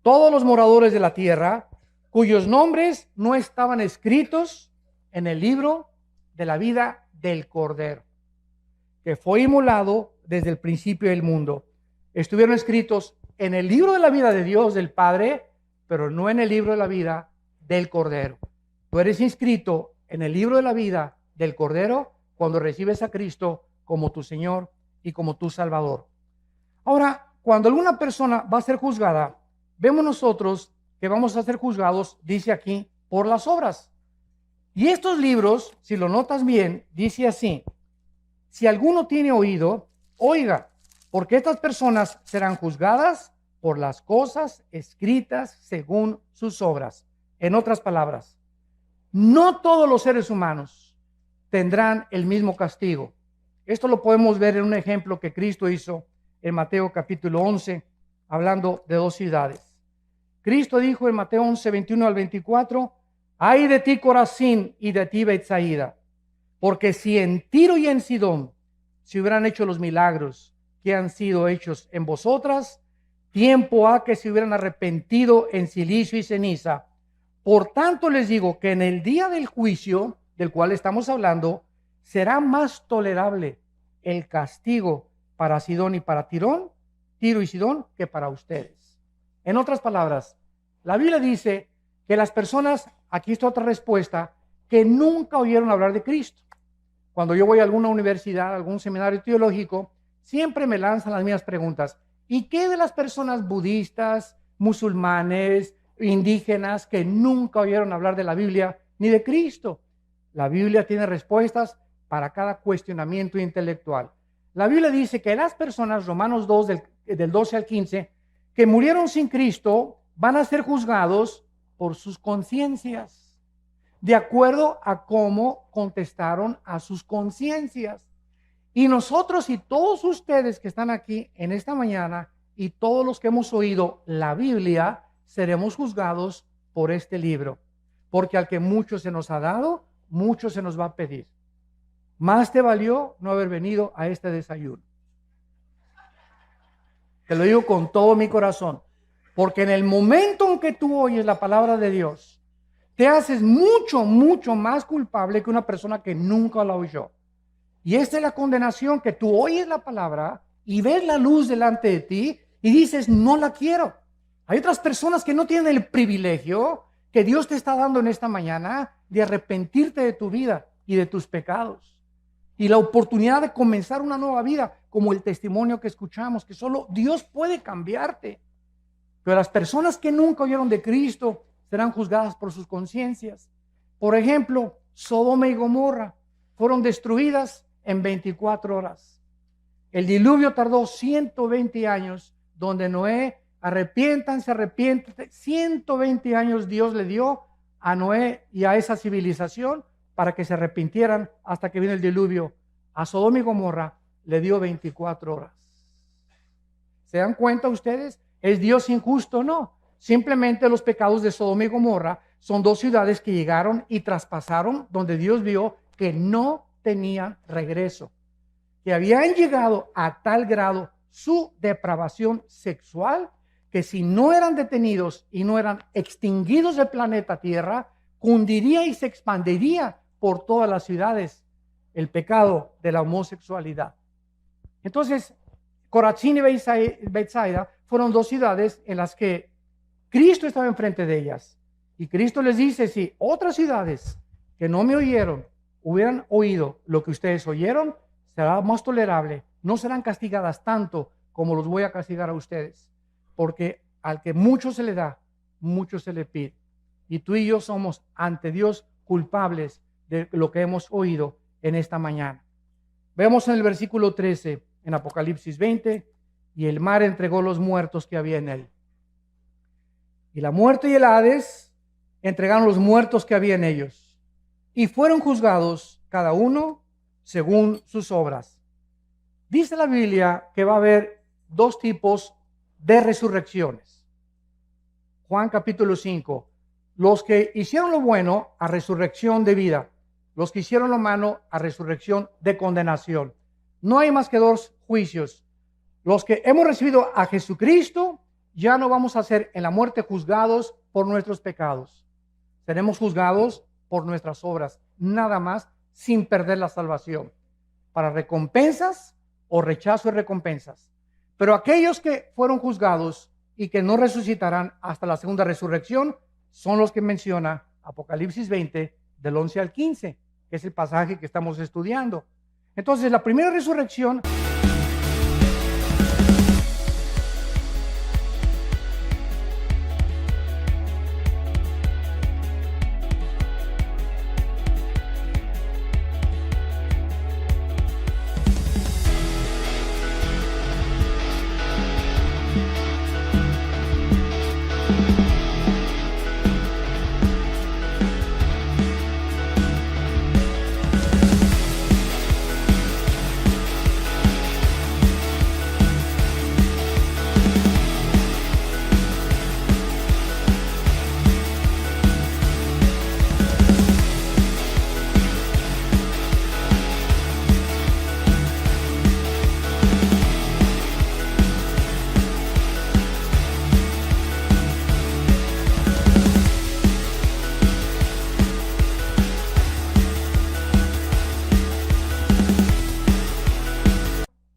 todos los moradores de la tierra, cuyos nombres no estaban escritos en el libro de la vida del Cordero, que fue inmolado desde el principio del mundo. Estuvieron escritos en el libro de la vida de Dios, del Padre, pero no en el libro de la vida del Cordero. Tú eres inscrito en el libro de la vida del Cordero cuando recibes a Cristo como tu Señor y como tu Salvador. Ahora, cuando alguna persona va a ser juzgada, vemos nosotros que vamos a ser juzgados, dice aquí, por las obras. Y estos libros, si lo notas bien, dice así: si alguno tiene oído, oiga, porque estas personas serán juzgadas por las cosas escritas según sus obras. En otras palabras, no todos los seres humanos tendrán el mismo castigo. Esto lo podemos ver en un ejemplo que Cristo hizo en Mateo capítulo 11, hablando de dos ciudades. Cristo dijo en Mateo 11, 21 al 24, ay de ti Corazín y de ti Betsaida, porque si en Tiro y en Sidón se hubieran hecho los milagros que han sido hechos en vosotras, tiempo ha que se hubieran arrepentido en silicio y ceniza. Por tanto les digo que en el día del juicio, del cual estamos hablando, será más tolerable el castigo para Sidón y para Tiro y Sidón, que para ustedes. En otras palabras, La Biblia dice que las personas, aquí está otra respuesta, que nunca oyeron hablar de Cristo. Cuando yo voy a alguna universidad, a algún seminario teológico, siempre me lanzan las mismas preguntas. ¿Y qué de las personas budistas, musulmanes, indígenas que nunca oyeron hablar de la Biblia ni de Cristo? La Biblia tiene respuestas para cada cuestionamiento intelectual. La Biblia dice que las personas, Romanos 2, del 12 al 15, que murieron sin Cristo, van a ser juzgados por sus conciencias, de acuerdo a cómo contestaron a sus conciencias. Y nosotros y todos ustedes que están aquí en esta mañana y todos los que hemos oído la Biblia, seremos juzgados por este libro. Porque al que mucho se nos ha dado, mucho se nos va a pedir. Más te valió no haber venido a este desayuno. Te lo digo con todo mi corazón. Porque en el momento en que tú oyes la palabra de Dios, te haces mucho, mucho más culpable que una persona que nunca la oyó. Y esta es la condenación, que tú oyes la palabra y ves la luz delante de ti y dices, no la quiero. Hay otras personas que no tienen el privilegio que Dios te está dando en esta mañana de arrepentirte de tu vida y de tus pecados. Y la oportunidad de comenzar una nueva vida, como el testimonio que escuchamos, que solo Dios puede cambiarte. Pero las personas que nunca oyeron de Cristo serán juzgadas por sus conciencias. Por ejemplo, Sodoma y Gomorra fueron destruidas en 24 horas. El diluvio tardó 120 años, donde Noé, arrepiéntanse, 120 años Dios le dio a Noé y a esa civilización para que se arrepintieran hasta que vino el diluvio. A Sodoma y Gomorra le dio 24 horas. ¿Se dan cuenta ustedes? ¿Es Dios injusto? No. Simplemente los pecados de Sodoma y Gomorra son dos ciudades que llegaron y traspasaron donde Dios vio que no tenían regreso, que habían llegado a tal grado su depravación sexual que si no eran detenidos y no eran extinguidos del planeta Tierra, cundiría y se expandiría por todas las ciudades el pecado de la homosexualidad. Entonces, Corazín y Betsaida fueron dos ciudades en las que Cristo estaba enfrente de ellas. Y Cristo les dice, si otras ciudades que no me oyeron hubieran oído lo que ustedes oyeron, será más tolerable. No serán castigadas tanto como los voy a castigar a ustedes. Porque al que mucho se le da, mucho se le pide. Y tú y yo somos ante Dios culpables de lo que hemos oído en esta mañana. Vemos en el versículo 13, en Apocalipsis 20, y el mar entregó los muertos que había en él. Y la muerte y el Hades entregaron los muertos que había en ellos. Y fueron juzgados cada uno según sus obras. Dice la Biblia que va a haber dos tipos de resurrecciones. Juan capítulo 5. Los que hicieron lo bueno a resurrección de vida. Los que hicieron lo malo a resurrección de condenación. No hay más que dos juicios. Los que hemos recibido a Jesucristo, ya no vamos a ser en la muerte juzgados por nuestros pecados. Seremos juzgados por nuestras obras, nada más, sin perder la salvación. Para recompensas o rechazo de recompensas. Pero aquellos que fueron juzgados y que no resucitarán hasta la segunda resurrección, son los que menciona Apocalipsis 20, del 11 al 15, que es el pasaje que estamos estudiando. Entonces, la primera resurrección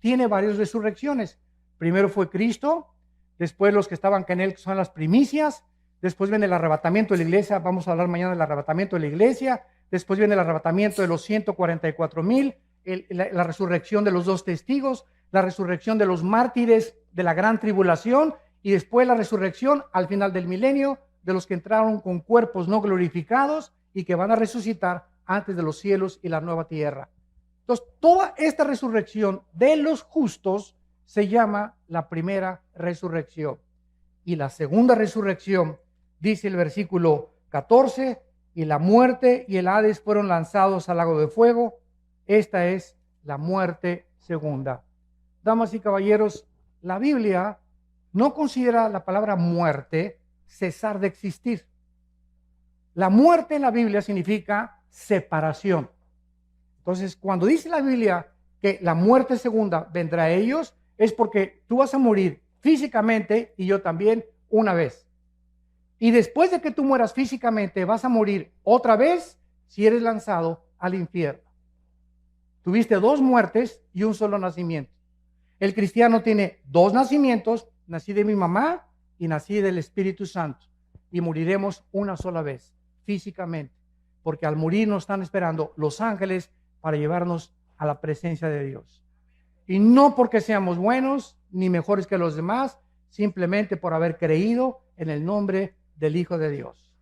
tiene varias resurrecciones. Primero fue Cristo, después los que estaban con él, que son las primicias, después viene el arrebatamiento de la iglesia, vamos a hablar mañana del arrebatamiento de la iglesia, después viene el arrebatamiento de los 144,000, la resurrección de los 2 testigos, la resurrección de los mártires de la gran tribulación y después la resurrección al final del milenio de los que entraron con cuerpos no glorificados y que van a resucitar antes de los cielos y la nueva tierra. Entonces, toda esta resurrección de los justos se llama la primera resurrección. Y la segunda resurrección, dice el versículo 14, y la muerte y el Hades fueron lanzados al lago de fuego. Esta es la muerte segunda. Damas y caballeros, la Biblia no considera la palabra muerte cesar de existir. La muerte en la Biblia significa separación. Entonces, cuando dice la Biblia que la muerte segunda vendrá a ellos, es porque tú vas a morir físicamente y yo también una vez. Y después de que tú mueras físicamente, vas a morir otra vez si eres lanzado al infierno. Tuviste 2 muertes y un solo nacimiento. El cristiano tiene 2 nacimientos, nací de mi mamá y nací del Espíritu Santo. Y moriremos una sola vez, físicamente, porque al morir nos están esperando los ángeles para llevarnos a la presencia de Dios. Y no porque seamos buenos ni mejores que los demás, simplemente por haber creído en el nombre del Hijo de Dios.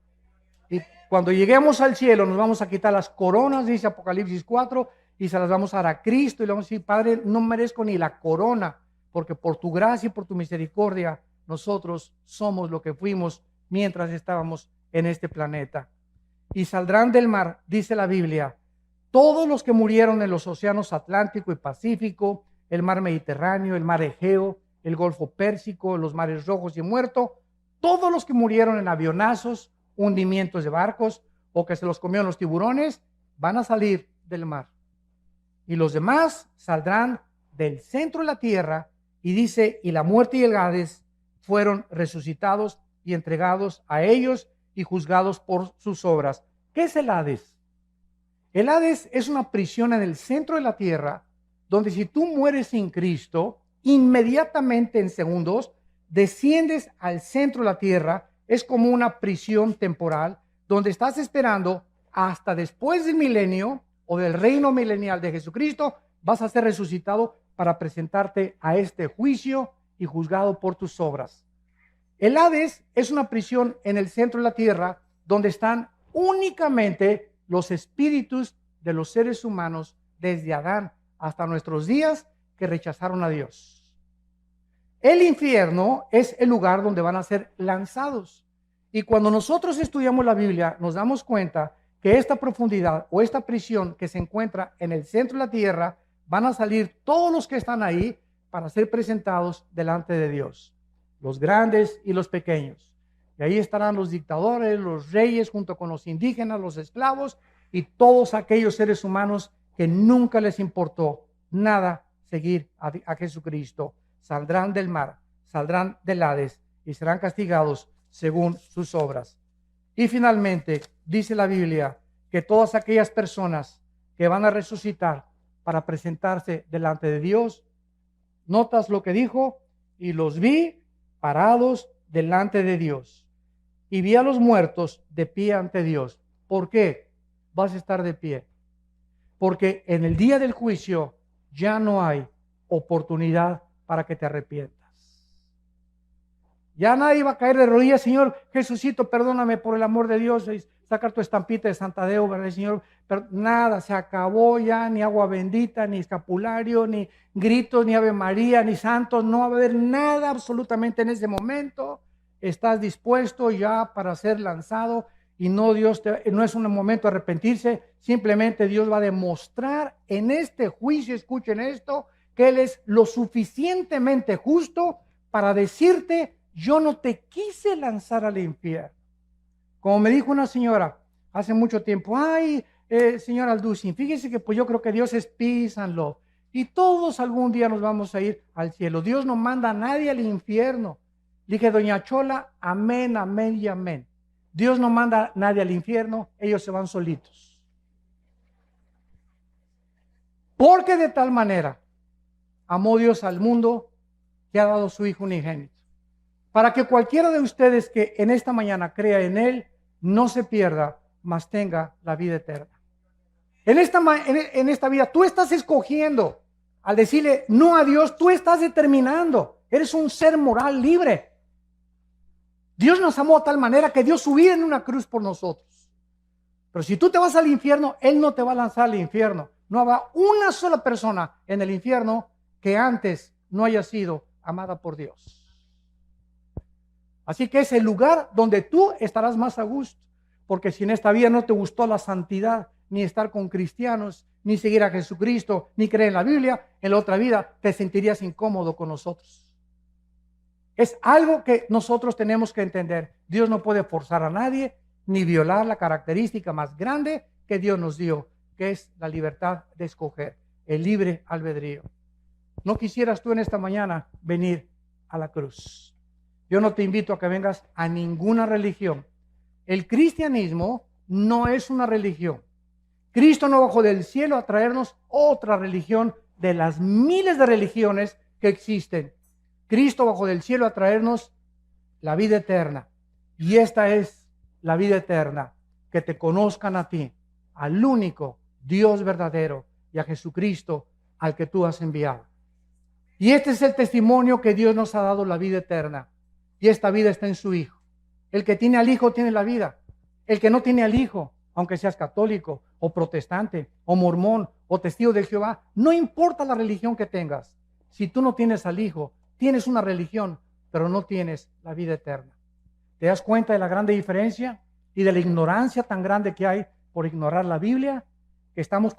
Y cuando lleguemos al cielo nos vamos a quitar las coronas, dice Apocalipsis 4, y se las vamos a dar a Cristo y le vamos a decir: Padre, no merezco ni la corona, porque por tu gracia y por tu misericordia nosotros somos lo que fuimos mientras estábamos en este planeta. Y saldrán del mar, dice la Biblia, todos los que murieron en los océanos Atlántico y Pacífico, el mar Mediterráneo, el mar Egeo, el Golfo Pérsico, los mares Rojos y Muerto, todos los que murieron en avionazos, hundimientos de barcos o que se los comieron los tiburones, van a salir del mar. Y los demás saldrán del centro de la tierra, y dice, y la muerte y el Hades fueron resucitados y entregados a ellos y juzgados por sus obras. ¿Qué es el Hades? El Hades es una prisión en el centro de la tierra, donde si tú mueres sin Cristo, inmediatamente en segundos desciendes al centro de la tierra. Es como una prisión temporal donde estás esperando hasta después del milenio o del reino milenial de Jesucristo. Vas a ser resucitado para presentarte a este juicio y juzgado por tus obras. El Hades es una prisión en el centro de la tierra donde están únicamente los espíritus de los seres humanos desde Adán hasta nuestros días que rechazaron a Dios. El infierno es el lugar donde van a ser lanzados. Y cuando nosotros estudiamos la Biblia, nos damos cuenta que esta profundidad o esta prisión que se encuentra en el centro de la tierra, van a salir todos los que están ahí para ser presentados delante de Dios, los grandes y los pequeños. Y ahí estarán los dictadores, los reyes, junto con los indígenas, los esclavos y todos aquellos seres humanos que nunca les importó nada seguir a Jesucristo. Saldrán del mar, saldrán del Hades y serán castigados según sus obras. Y finalmente, dice la Biblia que todas aquellas personas que van a resucitar para presentarse delante de Dios, notas lo que dijo, y los vi parados delante de Dios. Y vi a los muertos de pie ante Dios. ¿Por qué vas a estar de pie? Porque en el día del juicio ya no hay oportunidad para que te arrepientas. Ya nadie va a caer de rodillas: Señor Jesucito, perdóname por el amor de Dios, y sacar tu estampita de Santa Deo, ¿verdad, Señor? Pero nada, se acabó ya, ni agua bendita, ni escapulario, ni gritos, ni Ave María, ni santos, no va a haber nada absolutamente en ese momento. Estás dispuesto ya para ser lanzado y no es un momento de arrepentirse, simplemente Dios va a demostrar en este juicio, escuchen esto, que Él es lo suficientemente justo para decirte: yo no te quise lanzar al infierno. Como me dijo una señora hace mucho tiempo: ay, señora Alducin, fíjese que pues yo creo que Dios es peace and love, y todos algún día nos vamos a ir al cielo. Dios no manda a nadie al infierno. Dije: doña Chola, amén, amén y amén. Dios no manda a nadie al infierno, ellos se van solitos. Porque de tal manera amó Dios al mundo que ha dado su Hijo unigénito, para que cualquiera de ustedes que en esta mañana crea en Él, no se pierda, mas tenga la vida eterna. En esta vida tú estás escogiendo. Al decirle no a Dios, tú estás determinando. Eres un ser moral libre. Dios nos amó de tal manera que dio su vida en una cruz por nosotros. Pero si tú te vas al infierno, Él no te va a lanzar al infierno. No habrá una sola persona en el infierno que antes no haya sido amada por Dios. Así que es el lugar donde tú estarás más a gusto. Porque si en esta vida no te gustó la santidad, ni estar con cristianos, ni seguir a Jesucristo, ni creer en la Biblia, en la otra vida te sentirías incómodo con nosotros. Es algo que nosotros tenemos que entender. Dios no puede forzar a nadie, ni violar la característica más grande que Dios nos dio, que es la libertad de escoger, el libre albedrío. ¿No quisieras tú en esta mañana venir a la cruz? Yo no te invito a que vengas a ninguna religión. El cristianismo no es una religión. Cristo no bajó del cielo a traernos otra religión de las miles de religiones que existen. Cristo bajó del cielo a traernos la vida eterna. Y esta es la vida eterna, que te conozcan a ti, al único Dios verdadero, y a Jesucristo al que tú has enviado. Y este es el testimonio que Dios nos ha dado, la vida eterna. Y esta vida está en su Hijo. El que tiene al Hijo tiene la vida. El que no tiene al Hijo, aunque seas católico o protestante o mormón o testigo de Jehová, no importa la religión que tengas. Si tú no tienes al Hijo, tienes una religión, pero no tienes la vida eterna. ¿Te das cuenta de la grande diferencia y de la ignorancia tan grande que hay por ignorar la Biblia? Que estamos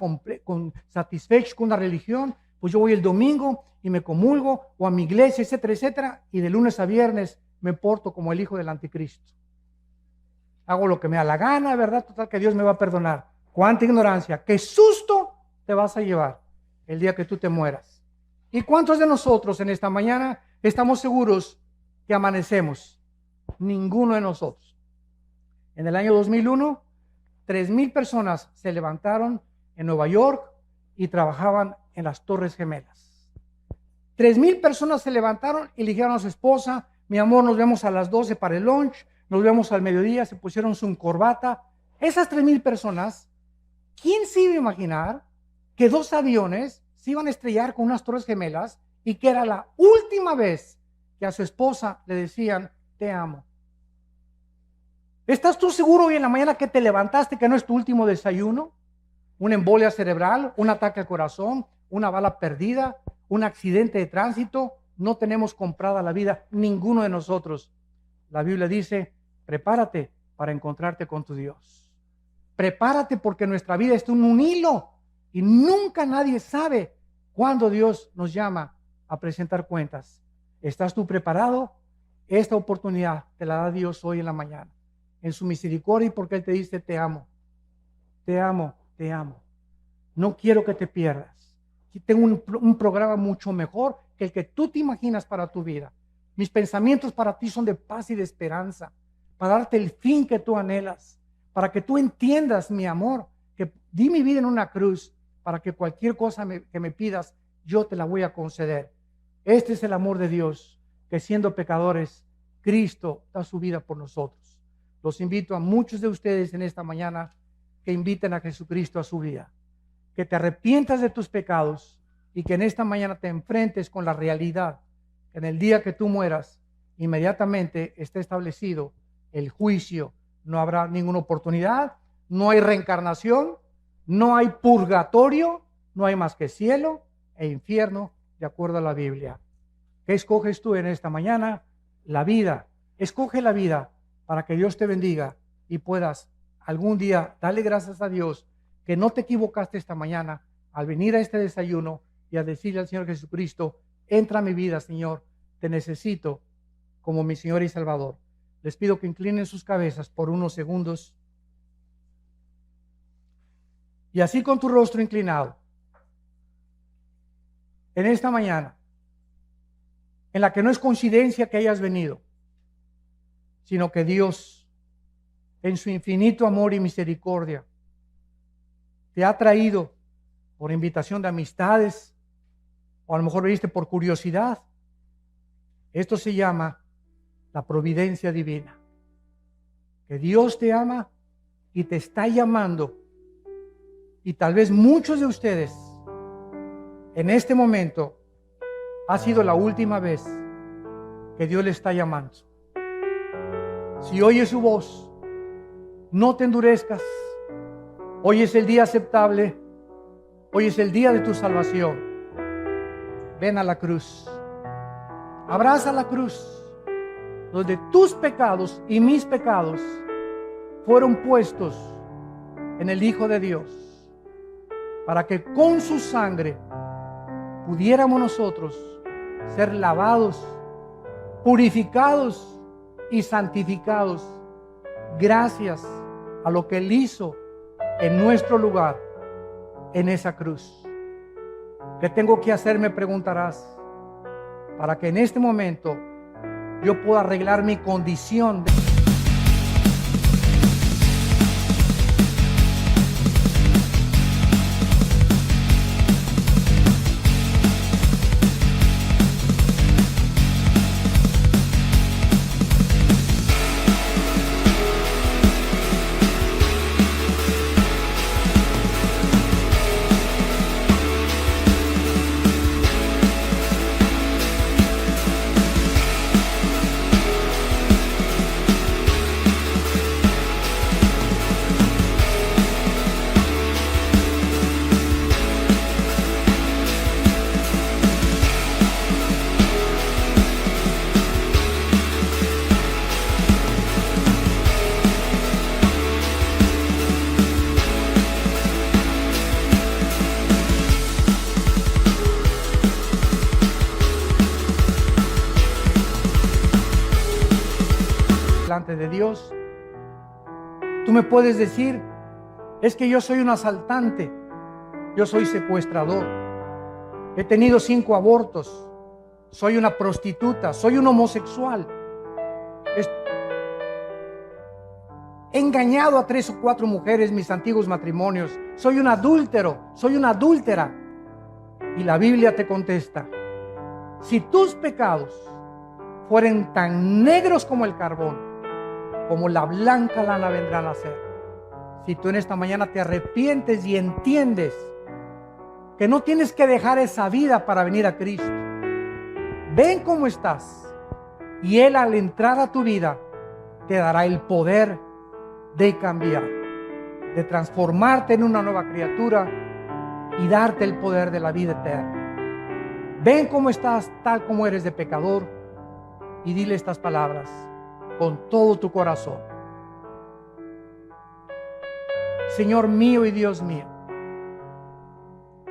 satisfechos con una religión. Pues yo voy el domingo y me comulgo, o a mi iglesia, etcétera, etcétera, y de lunes a viernes me porto como el hijo del anticristo. Hago lo que me da la gana, ¿verdad? Total, que Dios me va a perdonar. ¡Cuánta ignorancia! ¡Qué susto te vas a llevar el día que tú te mueras! ¿Y cuántos de nosotros en esta mañana estamos seguros que amanecemos? Ninguno de nosotros. En el año 2001, 3,000 personas se levantaron en Nueva York y trabajaban en las Torres Gemelas. 3,000 personas se levantaron y le dijeron a su esposa: mi amor, nos vemos a las 12 para el lunch, nos vemos al mediodía. Se pusieron su corbata. Esas 3,000 personas, ¿quién se iba a imaginar que 2 aviones se iban a estrellar con unas Torres Gemelas y que era la última vez que a su esposa le decían te amo? ¿Estás tú seguro hoy en la mañana que te levantaste que no es tu último desayuno? ¿Una embolia cerebral, un ataque al corazón, una bala perdida, un accidente de tránsito? No tenemos comprada la vida, ninguno de nosotros. La Biblia dice: prepárate para encontrarte con tu Dios. Prepárate, porque nuestra vida está en un hilo y nunca nadie sabe cuándo Dios nos llama a presentar cuentas. ¿Estás tú preparado? Esta oportunidad te la da Dios hoy en la mañana, en su misericordia, y porque Él te dice te amo, te amo, te amo. No quiero que te pierdas. Tengo un programa mucho mejor que el que tú te imaginas para tu vida. Mis pensamientos para ti son de paz y de esperanza, para darte el fin que tú anhelas, para que tú entiendas, mi amor, que di mi vida en una cruz para que cualquier cosa que me pidas, yo te la voy a conceder. Este es el amor de Dios, que siendo pecadores, Cristo da su vida por nosotros. Los invito a muchos de ustedes en esta mañana que inviten a Jesucristo a su vida, que te arrepientas de tus pecados y que en esta mañana te enfrentes con la realidad que en el día que tú mueras, inmediatamente esté establecido el juicio. No habrá ninguna oportunidad, no hay reencarnación, no hay purgatorio, no hay más que cielo e infierno, de acuerdo a la Biblia. ¿Qué escoges tú en esta mañana? La vida. Escoge la vida para que Dios te bendiga y puedas algún día darle gracias a Dios que no te equivocaste esta mañana al venir a este desayuno y a decirle al Señor Jesucristo: entra a mi vida, Señor, te necesito como mi Señor y Salvador. Les pido que inclinen sus cabezas por unos segundos. Y así, con tu rostro inclinado, en esta mañana, en la que no es coincidencia que hayas venido, sino que Dios, en su infinito amor y misericordia, te ha traído por invitación de amistades, o a lo mejor viniste por curiosidad. Esto se llama la providencia divina. Que Dios te ama y te está llamando. Y tal vez muchos de ustedes en este momento ha sido la última vez que Dios le está llamando. Si oyes su voz, no te endurezcas. Hoy es el día aceptable. Hoy es el día de tu salvación. Ven a la cruz. Abraza la cruz, donde tus pecados y mis pecados fueron puestos en el Hijo de Dios, para que con su sangre pudiéramos nosotros ser lavados, purificados y santificados, gracias a lo que Él hizo en nuestro lugar, en esa cruz. ¿Qué tengo que hacer?, me preguntarás, para que en este momento yo pueda arreglar mi condición de... delante de Dios. Tú me puedes decir, es que yo soy un asaltante, yo soy secuestrador, he tenido 5 abortos, soy una prostituta, soy un homosexual, he engañado a 3 o 4 mujeres mis antiguos matrimonios, soy un adúltero, soy una adúltera. Y la Biblia te contesta, si tus pecados fueren tan negros como el carbón, como la blanca lana vendrán a ser. Si tú en esta mañana te arrepientes y entiendes que no tienes que dejar esa vida para venir a Cristo, ven cómo estás y Él, al entrar a tu vida, te dará el poder de cambiar, de transformarte en una nueva criatura y darte el poder de la vida eterna. Ven cómo estás, tal como eres de pecador, y dile estas palabras con todo tu corazón. Señor mío y Dios mío,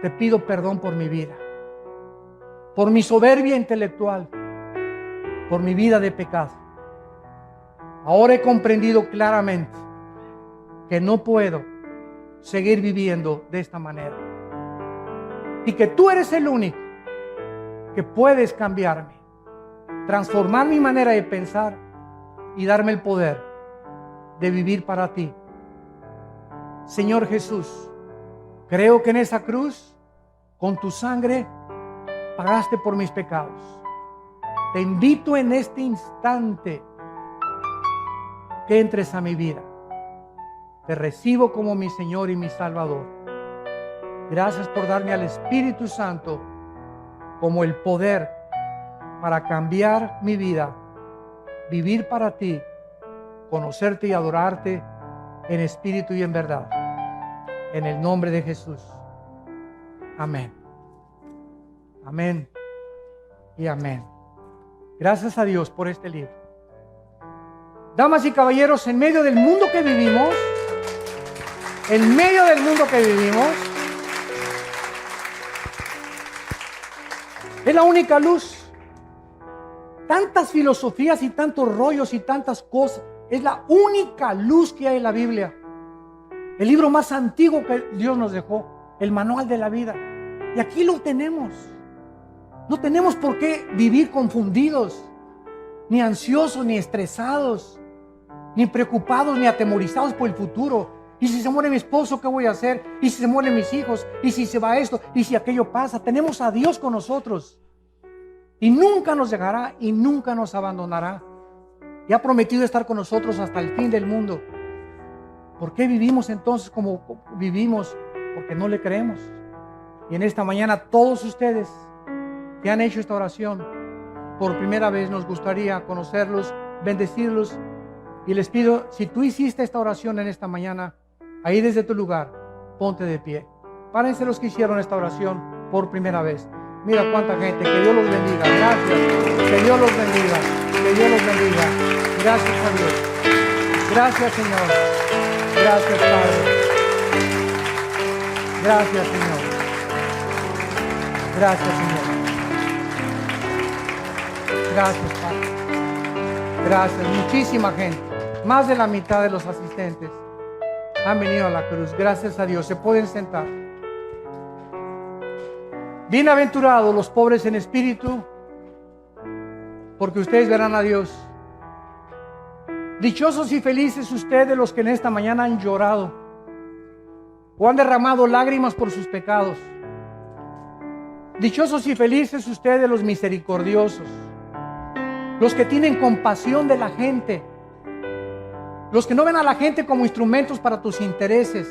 te pido perdón por mi vida, por mi soberbia intelectual, por mi vida de pecado. Ahora he comprendido claramente que no puedo seguir viviendo de esta manera, y que tú eres el único que puedes cambiarme, transformar mi manera de pensar y darme el poder de vivir para ti. Señor Jesús, creo que en esa cruz, con tu sangre, pagaste por mis pecados. Te invito en este instante que entres a mi vida. Te recibo como mi Señor y mi Salvador. Gracias por darme al Espíritu Santo como el poder para cambiar mi vida, vivir para ti, conocerte y adorarte en espíritu y en verdad. En el nombre de Jesús. Amén. Amén y amén. Gracias a Dios por este libro. Damas y caballeros, en medio del mundo que vivimos, es la única luz. Tantas filosofías y tantos rollos y tantas cosas, es la única luz que hay en la Biblia. El libro más antiguo que Dios nos dejó, el manual de la vida. Y aquí lo tenemos. No tenemos por qué vivir confundidos, ni ansiosos, ni estresados, ni preocupados, ni atemorizados por el futuro. ¿Y si se muere mi esposo, qué voy a hacer? ¿Y si se mueren mis hijos? ¿Y si se va esto? ¿Y si aquello pasa? Tenemos a Dios con nosotros. Y nunca nos dejará y nunca nos abandonará. y ha prometido estar con nosotros hasta el fin del mundo. ¿Por qué vivimos entonces como vivimos? Porque no le creemos. Y en esta mañana todos ustedes que han hecho esta oración por primera vez, nos gustaría conocerlos, bendecirlos, y les pido, si tú hiciste esta oración en esta mañana, ahí desde tu lugar, ponte de pie. Párense los que hicieron esta oración por primera vez. Mira cuánta gente, que Dios los bendiga. Gracias, que Dios los bendiga, que Dios los bendiga. Gracias a Dios. Gracias, Señor. Gracias, Padre. Gracias, Señor. Gracias, Señor. Gracias, Padre. Gracias. Muchísima gente. Más de la mitad de los asistentes han venido a la cruz. Gracias a Dios. Se pueden sentar. Bienaventurados los pobres en espíritu, porque ustedes verán a Dios. Dichosos y felices ustedes los que en esta mañana han llorado o han derramado lágrimas por sus pecados. Dichosos y felices ustedes los misericordiosos, los que tienen compasión de la gente, los que no ven a la gente como instrumentos para tus intereses,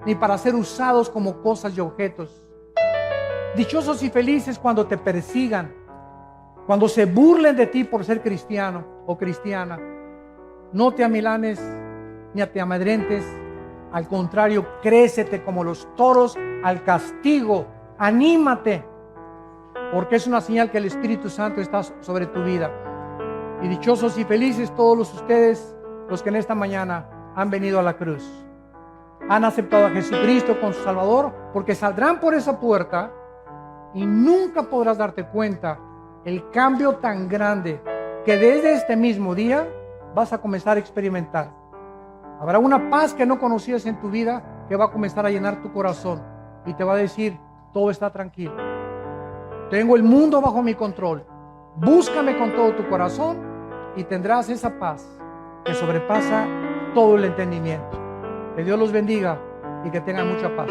ni para ser usados como cosas y objetos. Dichosos y felices cuando te persigan, cuando se burlen de ti por ser cristiano o cristiana. No te amilanes ni te amedrentes, al contrario, crécete como los toros al castigo. Anímate, porque es una señal que el Espíritu Santo está sobre tu vida. Y dichosos y felices todos ustedes, los que en esta mañana han venido a la cruz, han aceptado a Jesucristo con su Salvador, porque saldrán por esa puerta y nunca podrás darte cuenta el cambio tan grande que desde este mismo día vas a comenzar a experimentar. Habrá una paz que no conocías en tu vida que va a comenzar a llenar tu corazón y te va a decir: todo está tranquilo, tengo el mundo bajo mi control, búscame con todo tu corazón y tendrás esa paz que sobrepasa todo el entendimiento. Que Dios los bendiga y que tengan mucha paz.